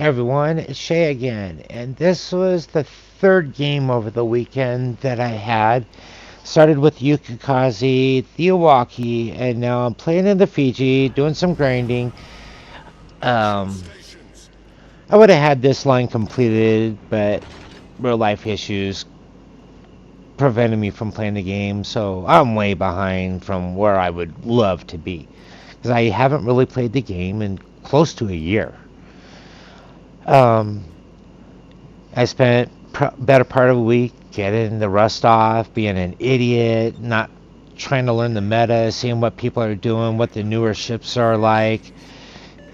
Hey everyone, it's Shay again, and this was the third game over the weekend that I had. Started with Yukikaze, Theowaki, and now I'm playing in the Fiji, doing some grinding. Um, I would have had this line completed, but real life issues prevented me from playing the game, so I'm way behind from where I would love to be. Because I haven't really played the game in close to a year. Um, I spent better part of a week getting the rust off, being an idiot, not trying to learn the meta, seeing what people are doing, what the newer ships are like.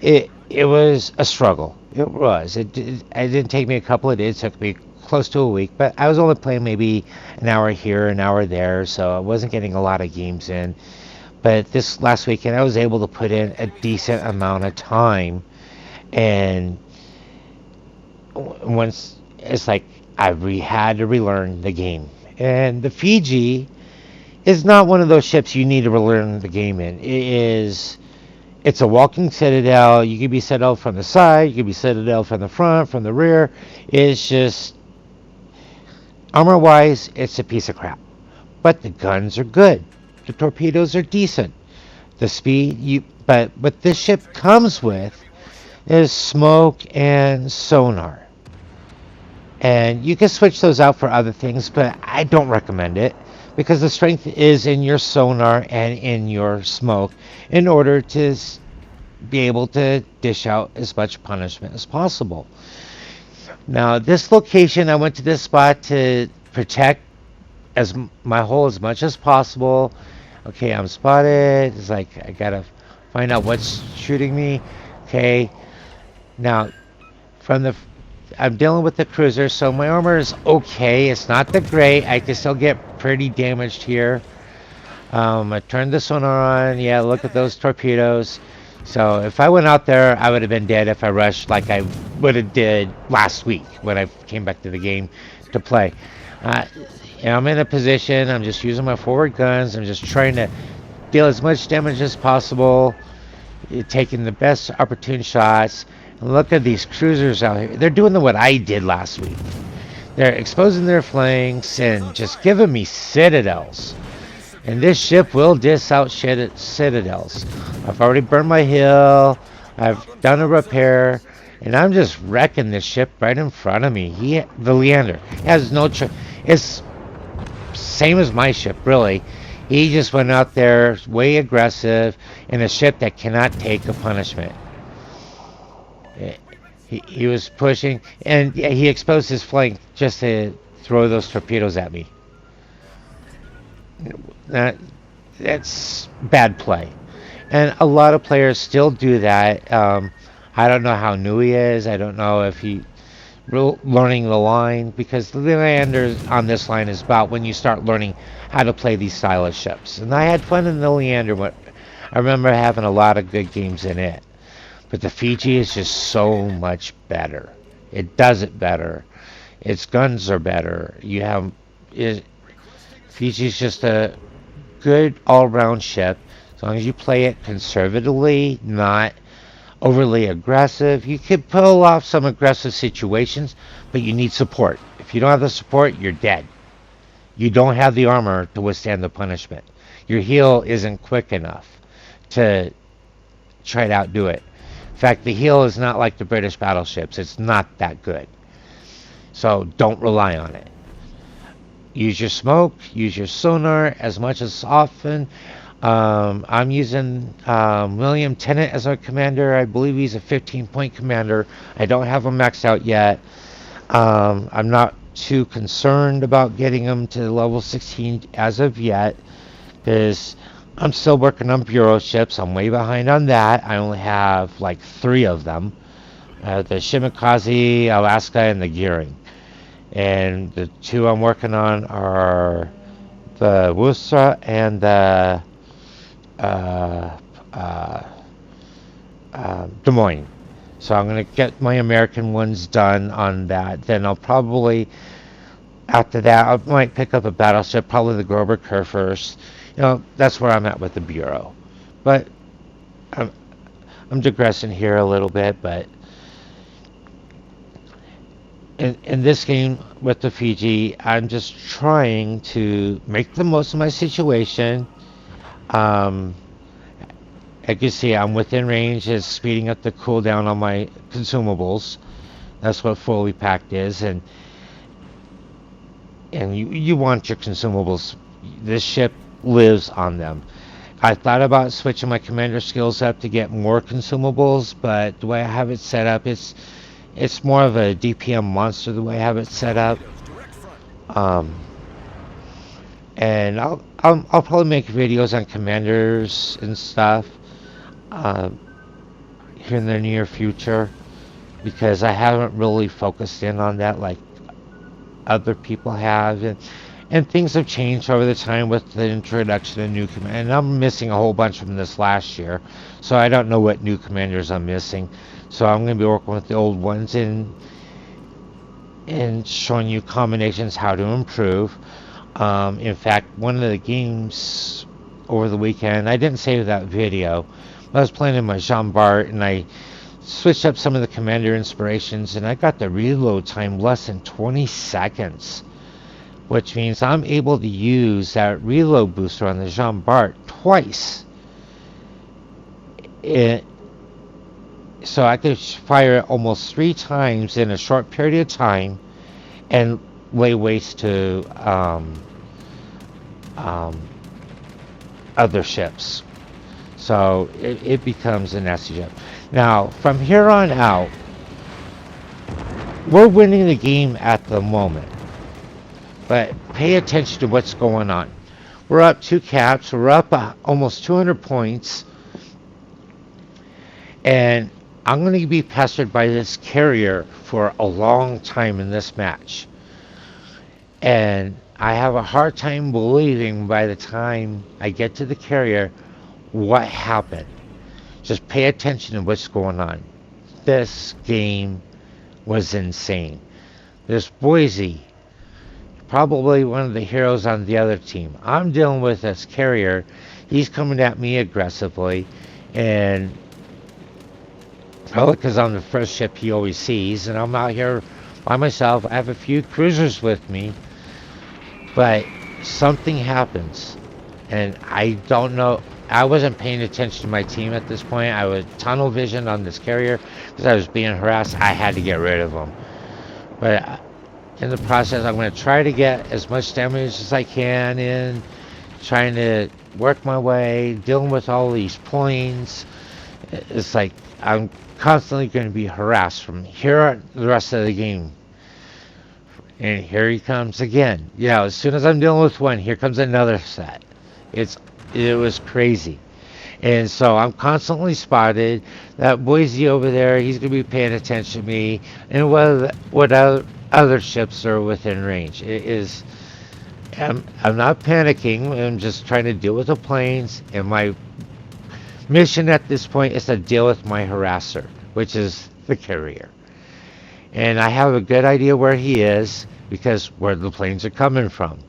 It was a struggle. It was. It didn't take me a couple of days. It took me close to a week, but I was only playing maybe an hour here, an hour there, so I wasn't getting a lot of games in. But this last weekend, I was able to put in a decent amount of time, and once it's like had to relearn the game. And the Fiji is not one of those ships you need to relearn the game in. It's a walking citadel. You can be citadel from the side, you can be citadel from the front, from the rear. It's just armor wise, it's a piece of crap. But the guns are good. The torpedoes are decent. The speed but what this ship comes with is smoke and sonar. And you can switch those out for other things, but I don't recommend it because the strength is in your sonar and in your smoke in order to be able to dish out as much punishment as possible. Now, this location, I went to this spot to protect my hull as much as possible. Okay, I'm spotted. It's like I gotta find out what's shooting me. Okay, now from the I'm dealing with the cruiser, so my armor is okay. It's not that great. I can still get pretty damaged here. I turned the sonar on. Yeah, look at those torpedoes. So if I went out there, I would have been dead if I rushed like I would have did last week when I came back to the game to play. Uh, I'm in a position. I'm just using my forward guns. I'm just trying to deal as much damage as possible, taking the best opportune shots. Look at these cruisers out here. They're doing what I did last week. They're exposing their flanks and just giving me citadels. And this ship will dish out citadels. I've already burned my hill. I've done a repair. And I'm just wrecking this ship right in front of me. The Leander has no it's same as my ship, really. He just went out there way aggressive in a ship that cannot take a punishment. He was pushing, and he exposed his flank just to throw those torpedoes at me. That's bad play. And a lot of players still do that. I don't know how new he is. I don't know if he learning the line, because the Leander on this line is about when you start learning how to play these style of ships. And I had fun in the Leander, but I remember having a lot of good games in it. But the Fiji is just so much better. It does it better. Its guns are better. Fiji's just a good all-round ship. As long as you play it conservatively, not overly aggressive. You can pull off some aggressive situations, but you need support. If you don't have the support, you're dead. You don't have the armor to withstand the punishment. Your heal isn't quick enough to try to outdo it. In fact, the heal is not like the British battleships. It's not that good. So don't rely on it. Use your smoke, use your sonar as much as often. I'm using William Tennant as our commander. I believe he's a 15-point commander. I don't have him maxed out yet. I'm not too concerned about getting him to level 16 as of yet, because I'm still working on bureau ships. I'm way behind on that. I only have like 3 of them. The Shimakaze, Alaska, and the Gearing. And the 2 I'm working on are the Worcester and the Des Moines. So I'm going to get my American ones done on that. Then I'll probably, after that, I might pick up a battleship, probably the Grover Kerr first. That's where I'm at with the Bureau. But I'm digressing here a little bit, but in this game with the Fiji, I'm just trying to make the most of my situation. Um, as you can see, I'm within range. It's speeding up the cooldown on my consumables. That's what fully packed is, and you want your consumables. This ship lives on them. I thought about switching my commander skills up to get more consumables, but the way I have it set up, it's more of a DPM monster the way I have it set up. Um, and I'll probably make videos on commanders and stuff uh, here in the near future because I haven't really focused in on that like other people have, and things have changed over the time with the introduction of new command. And I'm missing a whole bunch from this last year, so I don't know what new commanders I'm missing. So I'm going to be working with the old ones and showing you combinations how to improve. In fact, one of the games over the weekend, I didn't save that video. I was playing in my Jean Bart and I switched up some of the commander inspirations and I got the reload time less than 20 seconds, which means I'm able to use that reload booster on the Jean Bart twice. So I could fire it almost 3 times in a short period of time and lay waste to um, other ships. So it becomes a nasty ship. Now, from here on out, we're winning the game at the moment. But pay attention to what's going on. We're up 2 caps. We're up almost 200 points. And I'm going to be pestered by this carrier for a long time in this match. And I have a hard time believing by the time I get to the carrier what happened. Just pay attention to what's going on. This game was insane. This Boise, probably one of the heroes on the other team. I'm dealing with this carrier. He's coming at me aggressively, and probably because I'm the first ship he always sees, and I'm out here by myself. I have a few cruisers with me, but something happens, and I don't know. I wasn't paying attention to my team at this point. I was tunnel vision on this carrier because I was being harassed. I had to get rid of him. But in the process, I'm going to try to get as much damage as I can in, trying to work my way, dealing with all these planes. It's like I'm constantly going to be harassed from here the rest of the game. And here he comes again. You know, as soon as I'm dealing with one, here comes another set. It was crazy. And so I'm constantly spotted. That Boise over there, he's going to be paying attention to me. And what other ships are within range. I'm not panicking. I'm just trying to deal with the planes. And my mission at this point is to deal with my harasser, which is the carrier. And I have a good idea where he is because where the planes are coming from.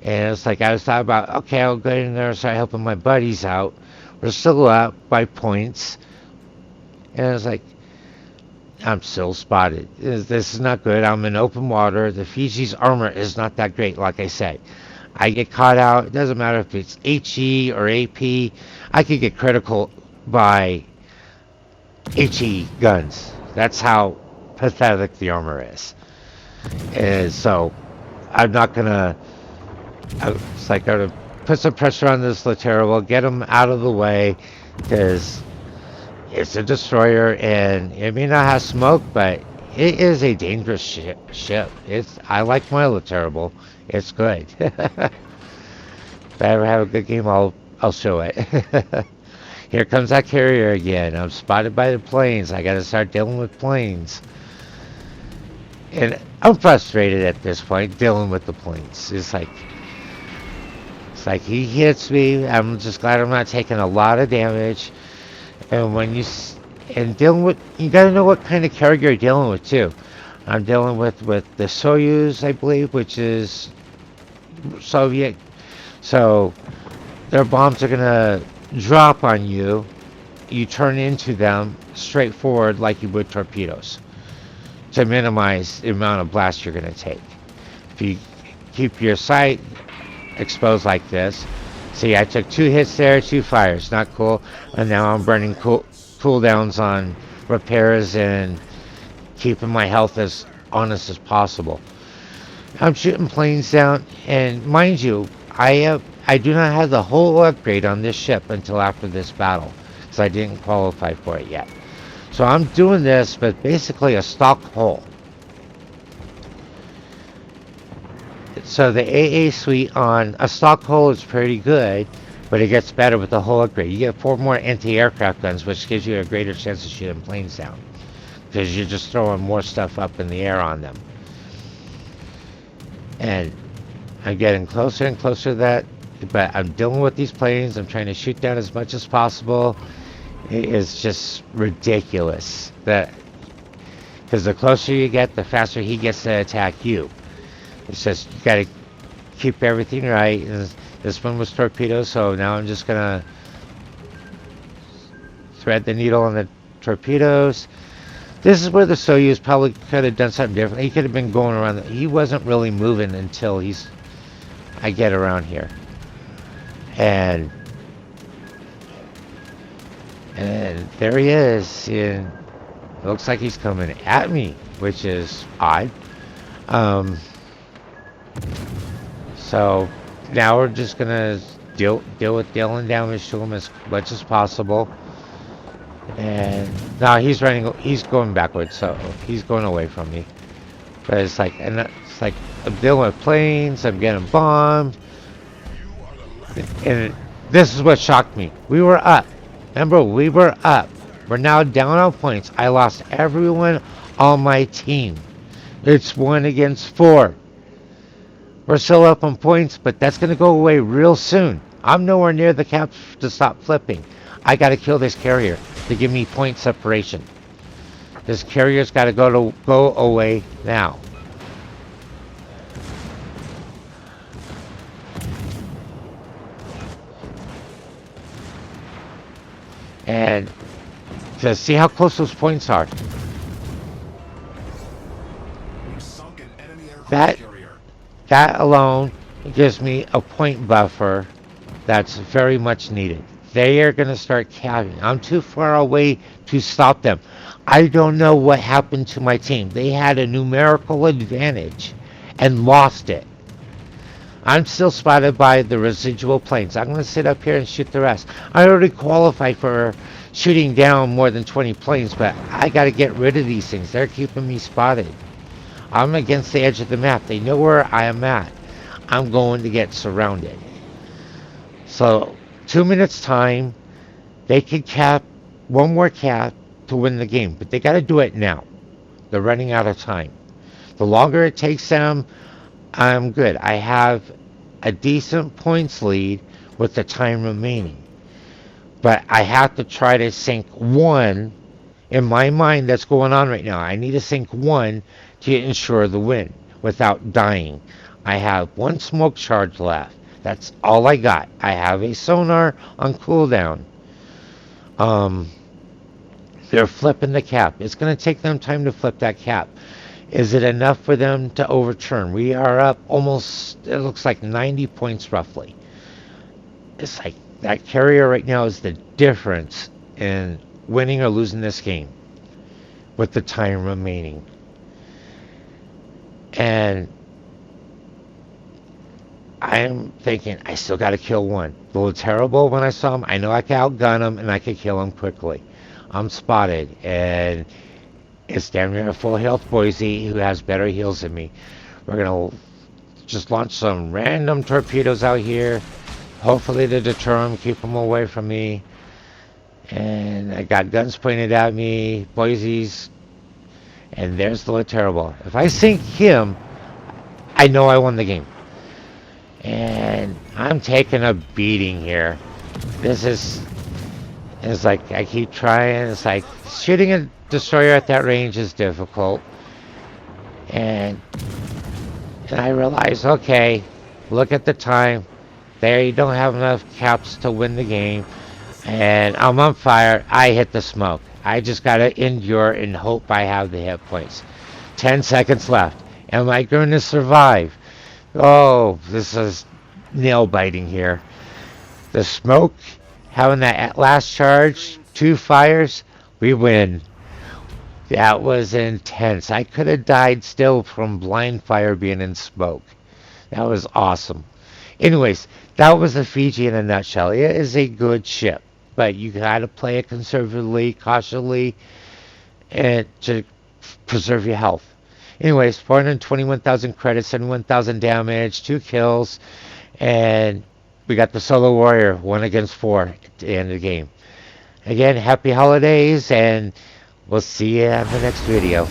And it's like I was thought about, okay, I'll go in there and start helping my buddies out. We're still up by points. And it's like, I'm still spotted. This is not good. I'm in open water. The Fiji's armor is not that great, like I said. I get caught out. It doesn't matter if it's HE or AP. I could get critical by HE guns. That's how pathetic the armor is. And so I'm not going to... It's like I'm gonna put some pressure on this Laterra, get him out of the way, because it's a destroyer, and it may not have smoke, but it is a dangerous ship. I like my Laterra. It's good. If I ever have a good game, I'll show it. Here comes that carrier again. I'm spotted by the planes. I gotta start dealing with planes. And I'm frustrated at this point, dealing with the planes. It's like he hits me. I'm just glad I'm not taking a lot of damage. And when dealing with, you gotta know what kind of carrier you're dealing with too. I'm dealing with the Soyuz, I believe, which is Soviet. So their bombs are gonna drop on you. You turn into them straightforward like you would torpedoes. to minimize the amount of blast you're going to take. If you keep your sight exposed like this, see, I took 2 hits there, 2 fires, not cool, and now I'm burning cooldowns on repairs and keeping my health as honest as possible. I'm shooting planes down, and mind you, I do not have the whole upgrade on this ship until after this battle, because I didn't qualify for it yet. So I'm doing this, but basically a stock hull. So the AA suite on a stock hull is pretty good, but it gets better with the hull upgrade. You get 4 more anti-aircraft guns, which gives you a greater chance of shooting planes down, because you're just throwing more stuff up in the air on them. And I'm getting closer and closer to that, but I'm dealing with these planes. I'm trying to shoot down as much as possible. It is just ridiculous that, because the closer you get, the faster he gets to attack you. It's just, you gotta keep everything right. And this one was torpedoes, so now I'm just gonna thread the needle on the torpedoes. This is where the Soyuz probably could have done something different. He could have been going around. He wasn't really moving until I get around here. And there he is. And it looks like he's coming at me, which is odd. So now we're just gonna deal with dealing damage to him as much as possible. And now he's going backwards, so he's going away from me. But it's like, I'm dealing with planes, I'm getting bombed. And this is what shocked me. We were up. Remember, we were up. We're now down on points. I lost everyone on my team. It's 1 against 4. We're still up on points, but that's going to go away real soon. I'm nowhere near the cap to stop flipping. I got to kill this carrier to give me point separation. This carrier's got to go away now. And to see how close those points are. That alone gives me a point buffer that's very much needed. They are going to start capping. I'm too far away to stop them. I don't know what happened to my team. They had a numerical advantage and lost it. I'm still spotted by the residual planes. I'm going to sit up here and shoot the rest. I already qualify for shooting down more than 20 planes, but I got to get rid of these things. They're keeping me spotted. I'm against the edge of the map. They know where I am at. I'm going to get surrounded. So 2 minutes time, they could cap one more cap to win the game, but they got to do it now. They're running out of time. The longer it takes them, I'm good. I have a decent points lead with the time remaining, but I have to try to sink 1 in my mind. That's going on right now. I need to sink 1 to ensure the win without dying. I have 1 smoke charge left. That's all I got. I have a sonar on cooldown. They're flipping the cap. It's going to take them time to flip that cap. Is it enough for them to overturn? We are up almost, it looks like 90 points roughly. It's like that carrier right now is the difference in winning or losing this game with the time remaining. And I am thinking, I still got to kill 1. A little terrible when I saw him. I know I can outgun him and I can kill him quickly. I'm spotted, and it's damn near a full health Boise who has better heals than me. We're going to just launch some random torpedoes out here, hopefully to deter him, keep him away from me. And I got guns pointed at me, Boise's, and there's the terrible. If I sink him, I know I won the game. And I'm taking a beating here. It's like I keep trying. It's like shooting a destroyer at that range is difficult. And I realize, okay, look at the time. There, you don't have enough caps to win the game. And I'm on fire. I hit the smoke. I just gotta endure and hope I have the hit points. 10 seconds left. Am I going to survive? Oh, this is nail biting here. The smoke, having that last charge, 2 fires, we win. That was intense. I could have died still from blind fire being in smoke. That was awesome. Anyways, that was the Fiji in a nutshell. It is a good ship, but you gotta play it conservatively, cautiously, and to preserve your health. Anyways, 421,000 credits, 71,000 damage, 2 kills, and we got the solo warrior 1 against 4 at the end of the game. Again, happy holidays, and we'll see you in the next video.